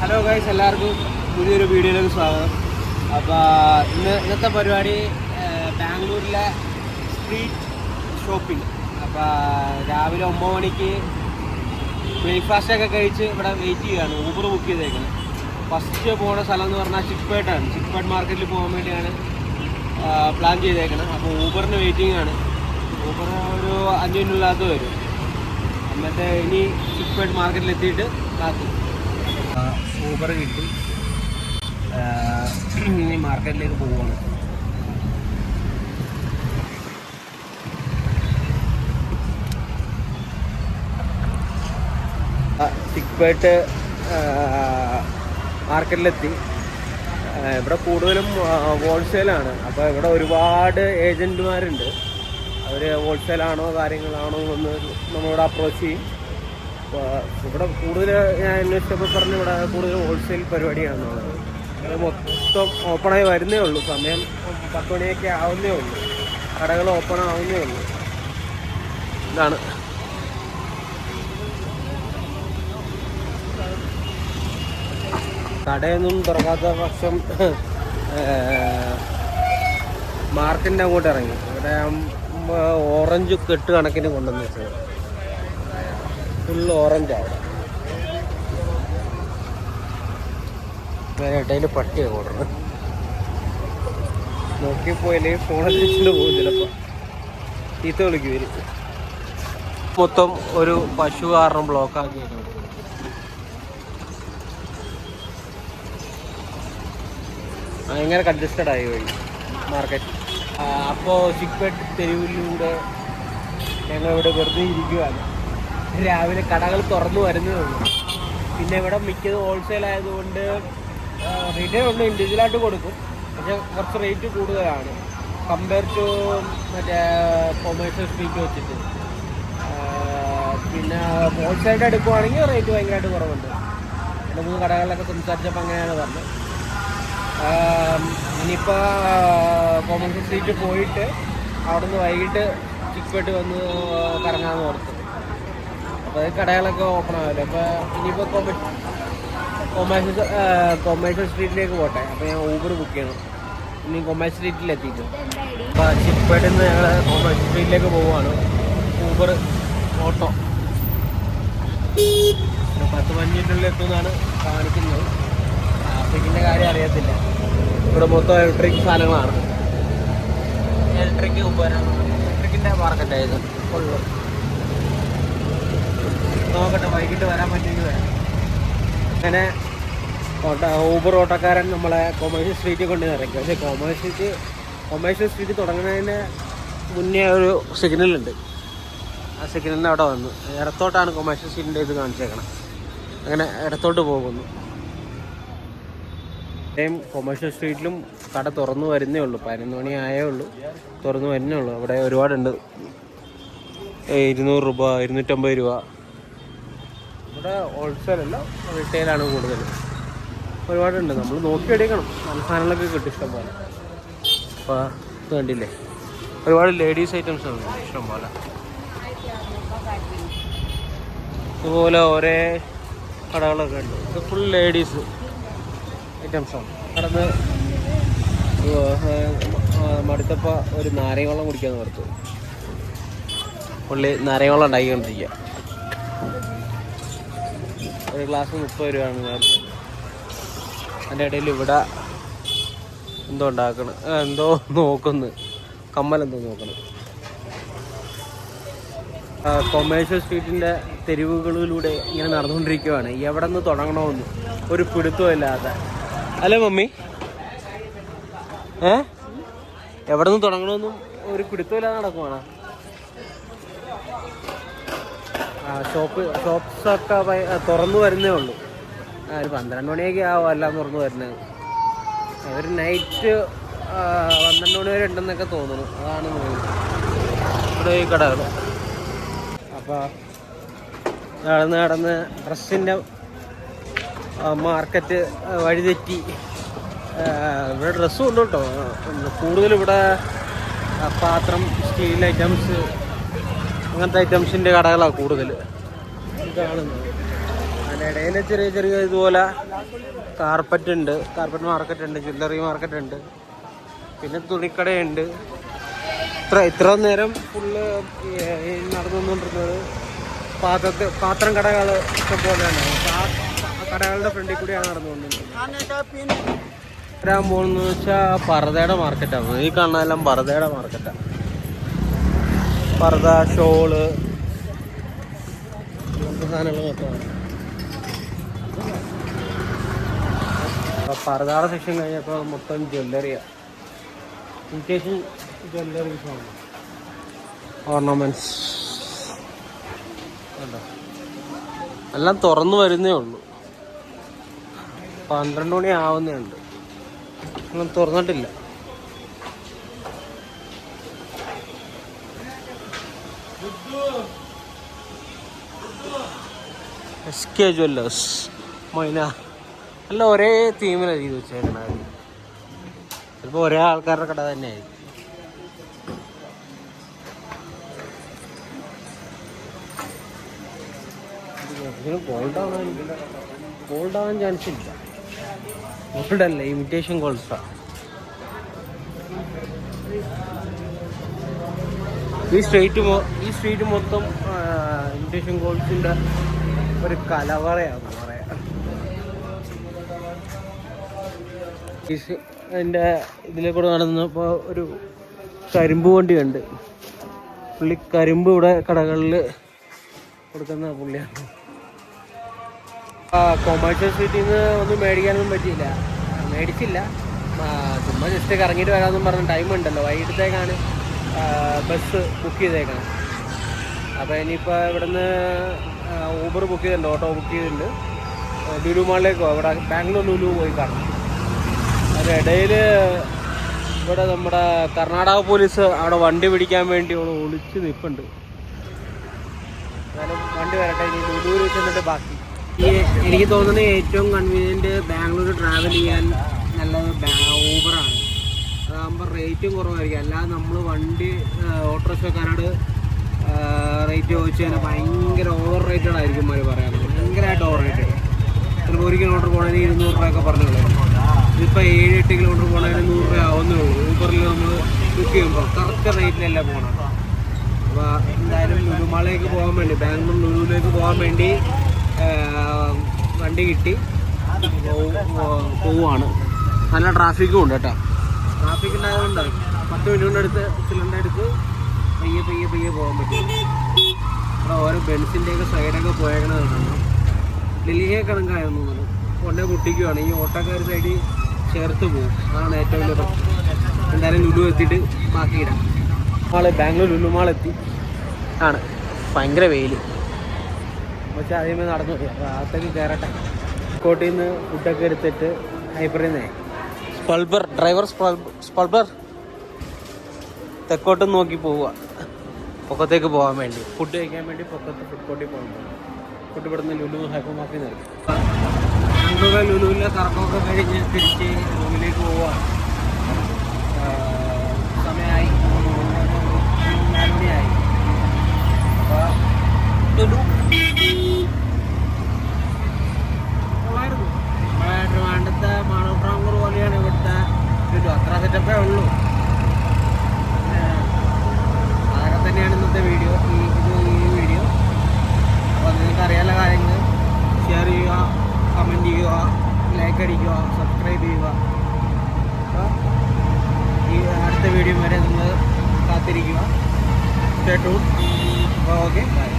Hello guys, എല്ലാവർക്കും പുതിയൊരു വീഡിയോയിലേക്ക് സ്വാഗതം. അപ്പോൾ ഇന്നത്തെ പരിപാടി ബാംഗ്ലൂരിലെ സ്ട്രീറ്റ് ഷോപ്പിംഗ്. അപ്പോൾ രാവിലെ 9 മണിക്ക് ബ്രേക്ക്ഫാസ്റ്റൊക്കെ കഴിച്ച് ഇവിടെ വെയിറ്റ് ചെയ്യുകയാണ്. ഊബർ ബുക്ക് ചെയ്തേക്കുന്നത്. ഫസ്റ്റ് പോകുന്ന സ്ഥലം എന്ന് പറഞ്ഞാൽ ചിക്പേട്ടാണ്. ചിക്പേട്ട് മാർക്കറ്റിൽ പോകാൻ വേണ്ടിയാണ് പ്ലാൻ ചെയ്തേക്കുന്നത്. അപ്പോൾ ഊബറിന് വെയിറ്റിംഗ് ആണ്. ഊബർ ഒരു 5 മിനിറ്റിനകത്ത് വരും. എന്നിട്ട് ഇനി ചിക്പേട്ട് മാർക്കറ്റിൽ എത്തിയിട്ട് കാത്തു ഊബർ കിട്ടി ഇനി മാർക്കറ്റിലേക്ക് പോവുകയാണ്. ചിക്പേട്ട് മാർക്കറ്റിലെത്തി. ഇവിടെ കൂടുതലും ഹോൾസെയിലാണ്. അപ്പോൾ ഇവിടെ ഒരുപാട് ഏജൻറ്റുമാരുണ്ട്. അവർ ഹോൾസെയിലാണോ കാര്യങ്ങളാണോ എന്ന് നമ്മളോട് അപ്രോച്ച് ചെയ്യും. ഇവിടെ കൂടുതൽ ഞാൻ അന്വേഷിച്ചപ്പോൾ പറഞ്ഞു ഇവിടെ കൂടുതൽ ഹോൾസെയിൽ പരിപാടിയാണെന്നുള്ളത്. അത് മൊത്തം ഓപ്പണായി വരുന്നേ ഉള്ളൂ. സമയം 10 മണിയൊക്കെ ആവുന്നേ ഉള്ളൂ. കടകൾ ഓപ്പൺ ആവുന്നേ ഉള്ളൂ. ഇതാണ് കടയൊന്നും തുറക്കാത്ത പക്ഷം മാർക്കറ്റിൻ്റെ അങ്ങോട്ട് ഇറങ്ങി. ഇവിടെ ഓറഞ്ച് കെട്ട് കണക്കിന് കൊണ്ടുവന്ന് വെച്ചത്. ഫുൾ ഓറഞ്ചാണ്. ഇടയിൽ പട്ടിയാണ് കൊടുക്കുന്നത്. നോക്കിപ്പോയില്ലേ ഫോണിൽ വെച്ചിട്ട് പോകും. ചിലപ്പോൾ ചീത്ത വിളിക്കും വരും. മൊത്തം ഒരു പശു കാരണം ബ്ലോക്കാക്കിയേക്കണം. ഭയങ്കര കൺജസ്റ്റഡ് ആയി വഴി മാർക്കറ്റ്. അപ്പോൾ ചിക്പേട്ട് തെരുവിലൂടെ ഞങ്ങളിവിടെ വെറുതെ ഇരിക്കുകയാണ്. രാവിലെ കടകൾ തുറന്നു വരുന്നേ ഉള്ളൂ. പിന്നെ ഇവിടെ മിക്കത് ഹോൾസെയിൽ ആയതുകൊണ്ട് റീറ്റെയിൽ ഉണ്ട്, ഇൻഡിവിജ്വലായിട്ട് കൊടുക്കും. പക്ഷെ കുറച്ച് റേറ്റ് കൂടുതലാണ് കമ്പയർ ടു മറ്റേ കൊമേഴ്ഷ്യൽ സ്ട്രീറ്റ് വെച്ചിട്ട്. പിന്നെ ഹോൾസെയിലായിട്ട് എടുക്കുവാണെങ്കിൽ റേറ്റ് ഭയങ്കരമായിട്ട് കുറവുണ്ട്. 2-3 കടകളിലൊക്കെ സംസാരിച്ചപ്പോൾ അങ്ങനെയാണ് പറഞ്ഞത്. ഇനിയിപ്പോൾ കൊമേഴ്ഷ്യൽ സ്ട്രീറ്റ് പോയിട്ട് അവിടെ നിന്ന് വൈകിട്ട് ചിക്പേട്ട് വന്ന് കറങ്ങാമെന്ന് ഓർത്ത്. അപ്പോൾ കടകളൊക്കെ ഓപ്പൺ ആവില്ല. അപ്പോൾ ഇനിയിപ്പോൾ കൊമേഴ്ഷ്യൽ സ്ട്രീറ്റിലേക്ക് പോട്ടെ. അപ്പോൾ ഞാൻ ഊബർ ബുക്ക് ചെയ്യണം. ഇനി കൊമേഴ്ഷ്യൽ സ്ട്രീറ്റിൽ എത്തിയിട്ട് അപ്പോൾ ചിക്പേട്ടിൽ നിന്ന് ഞങ്ങൾ കൊമേഴ്ഷ്യൽ സ്ട്രീറ്റിലേക്ക് പോവുകയാണ്. ഊബർ ഓട്ടോ 10-15 മിനിറ്റിനുള്ളിൽ എത്തുമെന്നാണ് കാണിക്കുന്നത്. ട്രാഫിക്കിൻ്റെ കാര്യം അറിയത്തില്ല. ഇവിടെ മൊത്തം ഇലക്ട്രിക് സാധനങ്ങളാണ്. ഇലക്ട്രിക്കിൻ്റെ മാർക്കറ്റായത് ഉള്ളു. നോക്കട്ടെ, വൈകിട്ട് വരാൻ പറ്റുമെങ്കിൽ വരാം. അങ്ങനെ ഊബർ ഓട്ടോക്കാരൻ നമ്മളെ കൊമേഴ്ഷ്യൽ സ്ട്രീറ്റിൽ കൊണ്ട് ഇറക്കി. പക്ഷേ കൊമേഴ്ഷ്യൽ സ്ട്രീറ്റ് തുടങ്ങുന്നതിന് മുന്നേ ഒരു സിഗ്നലുണ്ട്. ആ സിഗ്നലിന് അവിടെ വന്നു. ഇടത്തോട്ടാണ് കൊമേഴ്ഷ്യൽ സ്ട്രീറ്റിൻ്റെ ഇത് കാണിച്ചേക്കണം. അങ്ങനെ ഇടത്തോട്ട് പോകുന്നു. കൊമേഴ്ഷ്യൽ സ്ട്രീറ്റിലും കട തുറന്നു വരുന്നേ ഉള്ളൂ. 11 മണി ആയേ ഉള്ളൂ. തുറന്നു വരുന്നേ ഉള്ളൂ. അവിടെ ഒരുപാടുണ്ട്. 200 രൂപ, 250 രൂപ. ഇവിടെ ഹോൾസെയിലല്ല, റീറ്റെയിലാണ് കൂടുതൽ. ഒരുപാടുണ്ട്. നമ്മൾ നോക്കിയെടുക്കണം. നല്ല സാധനങ്ങളൊക്കെ കിട്ടും ഇഷ്ടം പോലെ. അപ്പോൾ ഇത് കണ്ടില്ലേ, ഒരുപാട് ലേഡീസ് ഐറ്റംസ് ഉണ്ട് ഇഷ്ടം പോലെ. ഇതുപോലെ ഒരേ കടകളൊക്കെ ഉണ്ട്. ഇത് ഫുൾ ലേഡീസ് ഐറ്റംസാണ്. കടന്ന് മടുത്തപ്പോൾ ഒരു നാരങ്ങ വെള്ളം കുടിക്കാമെന്ന് ഓർത്തു. പുള്ളി നാരങ്ങ വെള്ളം ഉണ്ടാക്കിക്കൊണ്ടിരിക്കുക. ഒരു ഗ്ലാസ് 30 രൂപയാണ്. അതിൻ്റെ ഇടയിൽ ഇവിടെ എന്തോ ഉണ്ടാക്കണം, എന്തോ നോക്കുന്നു, കമ്മലെന്തോ നോക്കണം. കൊമേഴ്ഷ്യൽ സ്ട്രീറ്റിൻ്റെ തെരുവുകളിലൂടെ ഇങ്ങനെ നടന്നുകൊണ്ടിരിക്കുകയാണ്. എവിടെ നിന്ന് തുടങ്ങണമെന്ന് ഒരു പിടുത്തമില്ലാതെ. അല്ലേ മമ്മി? എവിടെ നിന്ന് തുടങ്ങണമെന്നും ഒരു പിടുത്തമില്ലാതെ നടക്കുവാണ്. ഷോപ്സൊക്കെ തുറന്നു വരുന്നേ ഉള്ളൂ. ഒരു 12 മണിയൊക്കെ ആവും എല്ലാം തുറന്നു വരുന്നത്. ഒരു നൈറ്റ് 12 മണി വരെ ഉണ്ടെന്നൊക്കെ തോന്നുന്നു. അതാണ് ഇവിടെ ഈ കടകൾ. അപ്പോൾ നടന്ന് ഡ്രസ്സിൻ്റെ മാർക്കറ്റ് വഴിതെറ്റി. ഇവിടെ ഡ്രസ്സും ഉണ്ട് കേട്ടോ. കൂടുതലും ഇവിടെ പാത്രം, സ്റ്റീൽ ഐറ്റംസ്, അങ്ങനത്തെ ഐറ്റംസിൻ്റെ കടകളാണ് കൂടുതൽ കാണുന്നത്. ഇടയിൽ ചെറിയ ചെറിയ ഇതുപോലെ കാർപ്പറ്റ് ഉണ്ട്, കാർപ്പറ്റ് മാർക്കറ്റ് ഉണ്ട്, ജ്വല്ലറി മാർക്കറ്റ് ഉണ്ട്, പിന്നെ തുണിക്കടയുണ്ട്. ഇത്ര നേരം ഫുള്ള് നടന്നുകൊണ്ടിരുന്നത് പാത്രം കടകൾ ഇഷ്ടംപോലെയാണ്. ആ കടകളുടെ ഫ്രണ്ടിൽ കൂടിയാണ് നടന്നുകൊണ്ടിരുന്നത്. വരാൻ പോകുന്നത് വെച്ചാൽ പർദയുടെ മാർക്കറ്റാണ്. ഈ കാണുന്നതെല്ലാം പർദയുടെ മാർക്കറ്റാണ്. പർദ, ഷോള്, അങ്ങനത്തെ സാധനങ്ങൾ മൊത്തമാണ്. പർദയുടെ സെക്ഷൻ കഴിഞ്ഞപ്പോൾ മൊത്തം ജ്വല്ലറിയാണ്. ഇമിറ്റേഷൻ ജ്വല്ലറീസാണ്, ഓർണമെന്റ്സ് എല്ലാം തുറന്നു വരുന്നേ ഉള്ളൂ. 12 മണി ആവുന്നേ ഉണ്ട്, ഒന്നും തുറന്നിട്ടില്ല. SK ജ്വല്ലേഴ്സ് മൈന എല്ലാം ഒരേ തീമിലാണ് ചെയ്ത് വെച്ചേക്കണത്. ചിലപ്പോൾ ഒരേ ആൾക്കാരുടെ കട തന്നെയായിരിക്കും. ഗോൾഡ് ആവാൻ ചാൻസ് ഇല്ല. ഗോൾഡ് അല്ല, ഇമിറ്റേഷൻ ഗോൾഡാണ്. ഈ സ്ട്രീറ്റ് മൊത്തം ഇമിറ്റേഷൻ ഗോൾഡ്സിൻ്റെ ഒരു കലവറയാണ് പറയാം. അതിൻ്റെ ഇതിലെ കൂടെ നടന്നപ്പോൾ ഒരു കരിമ്പ് വണ്ടി ഉണ്ട്. പുള്ളി കരിമ്പ് ഇവിടെ കടകളിൽ കൊടുക്കുന്ന പുള്ളിയാണ്. കൊമേഴ്ഷ്യൽ സ്ട്രീറ്റിൽ നിന്ന് ഒന്നും മേടിക്കാനൊന്നും പറ്റിയില്ല, മേടിച്ചില്ല. ചുമ്മാ ജസ്റ്റ് കറങ്ങിയിട്ട് വരാമെന്നും പറഞ്ഞ ടൈം ഉണ്ടല്ലോ. വൈകിട്ടത്തേക്കാണ് ബസ് ബുക്ക് ചെയ്തേക്കണം. അപ്പോൾ ഇനിയിപ്പോൾ ഇവിടുന്ന് ഊബർ ബുക്ക് ചെയ്തിട്ടുണ്ട്, ഓട്ടോ ബുക്ക് ചെയ്തിട്ടുണ്ട്. ലുലു മാളിലേക്ക് പോകും. ഇവിടെ ബാംഗ്ലൂർ ലുലു പോയി കാണാം. അതിനിടയിൽ ഇവിടെ നമ്മുടെ കർണാടക പോലീസ് അവിടെ വണ്ടി പിടിക്കാൻ വേണ്ടി ഒളിച്ച് നിൽപ്പുണ്ട്. എന്നാലും വണ്ടി വരട്ടെ, ഇനി ലുലുവിൽ ചെന്നിട്ട് ബാക്കി. എനിക്ക് തോന്നുന്നത് ഏറ്റവും കൺവീനിയൻറ്റ് ബാംഗ്ലൂർ ട്രാവൽ ചെയ്യാൻ നല്ലത് ഊബറാണ്. അതാകുമ്പോൾ റേറ്റും കുറവായിരിക്കും. അല്ലാതെ നമ്മൾ വണ്ടി ഓട്ടോറിക്ഷക്കാരോട് റേറ്റ് ചോദിച്ചു കഴിഞ്ഞാൽ ഭയങ്കര ഓവർ റേറ്റഡ് ആയിരിക്കും അവർ പറയാനുള്ളത്. ഭയങ്കരമായിട്ട് ഓവർ റേറ്റഡ്. ചിലപ്പോൾ 1 കിലോമീറ്റർ പോകണമെങ്കിൽ 200 രൂപയൊക്കെ പറഞ്ഞുള്ളൂ. ഇതിപ്പോൾ 7-8 കിലോമീറ്റർ പോകണമെങ്കിൽ 100 രൂപ ആവുന്നേ ഉള്ളൂ. ഊബറിൽ നമ്മൾ ബുക്ക് ചെയ്യുമ്പോൾ കറക്റ്റ് റേറ്റിലല്ല പോകണം. അപ്പോൾ എന്തായാലും ലുലുമാളിലേക്ക് പോകാൻ വേണ്ടി, ബാംഗ്ലൂർ ലുലുവിലേക്ക് പോകാൻ വേണ്ടി വണ്ടി കിട്ടി പോവുകയാണ്. നല്ല ട്രാഫിക്കും ഉണ്ട് കേട്ടോ. ട്രാഫിക് ഉണ്ടായതുകൊണ്ട് 10 മിനിറ്റ് കൊണ്ട് അടുത്ത് സിലിണ്ടർ എടുത്ത് പയ്യെ പോകാൻ പറ്റും. ഇവിടെ ഓരോ ബെൻസിൻ്റെയൊക്കെ സൈഡൊക്കെ പോയേക്കണത് കാണാം. ഡൽഹിയെ കണക്കായിരുന്നു കൊണ്ടേ പൊട്ടിക്കുവാണ്. ഈ ഓട്ടോക്കാർ സൈഡിൽ ചേർത്ത് പോകും. അതാണ് ഏറ്റവും വലിയ പ്രശ്നം. എന്തായാലും ലുലു എത്തിയിട്ട് ബാക്കി ഇടാം. ബാംഗ്ലൂർ ലുലു മാളെത്തി ആണ്. ഭയങ്കര വെയിൽ. പക്ഷേ ആദ്യമേ നടന്നു പോയി. അപ്പോൾ അകത്തേക്ക് കയറട്ടെ. കോട്ടയിൽ നിന്ന് ഫുഡൊക്കെ എടുത്തിട്ട് ഹൈപ്പറിൽ നിന്നേ സ്പൾബർ തെക്കോട്ട് നോക്കി പോവുക, പൊക്കത്തേക്ക് പോകാൻ വേണ്ടി, ഫുഡ് കഴിക്കാൻ വേണ്ടി പൊക്കത്ത് ഫുഡ് കോർട്ടിൽ പോകാൻ പോകും. ഫുഡ് ഇവിടുന്ന് ലുലു ഹൈപ്പർ മാർക്കിൽ നിന്ന് ബാംഗ്ലൂർ ലുലുവിലെ കറക്കമൊക്കെ കഴിഞ്ഞ് തിരിച്ച് റൂമിലേക്ക് പോവുക. സമയമായി 4 മണിയായി. അപ്പോൾ ലുലു നമ്മളെ ട്രിവാൻഡ്രത്തെ മാണൂർ പോലെയാണ് ഇവിടുത്തെ ലുലു. അത്ര സെറ്റപ്പേ ഉള്ളൂ. അതൊക്കെ തന്നെയാണ് ഇന്നത്തെ വീഡിയോ. ഈ വീഡിയോ അപ്പോൾ നിങ്ങൾക്ക് അറിയാനുള്ള കാര്യങ്ങൾ ഷെയർ ചെയ്യുക, കമൻറ്റ് ചെയ്യുക, ലൈക്ക് അടിക്കുക, സബ്സ്ക്രൈബ് ചെയ്യുക. അപ്പോൾ ഈ അടുത്ത വീഡിയോ വരെ നിങ്ങൾ കാത്തിരിക്കുക. Stay tune. അപ്പോൾ ഓക്കെ, ബൈ.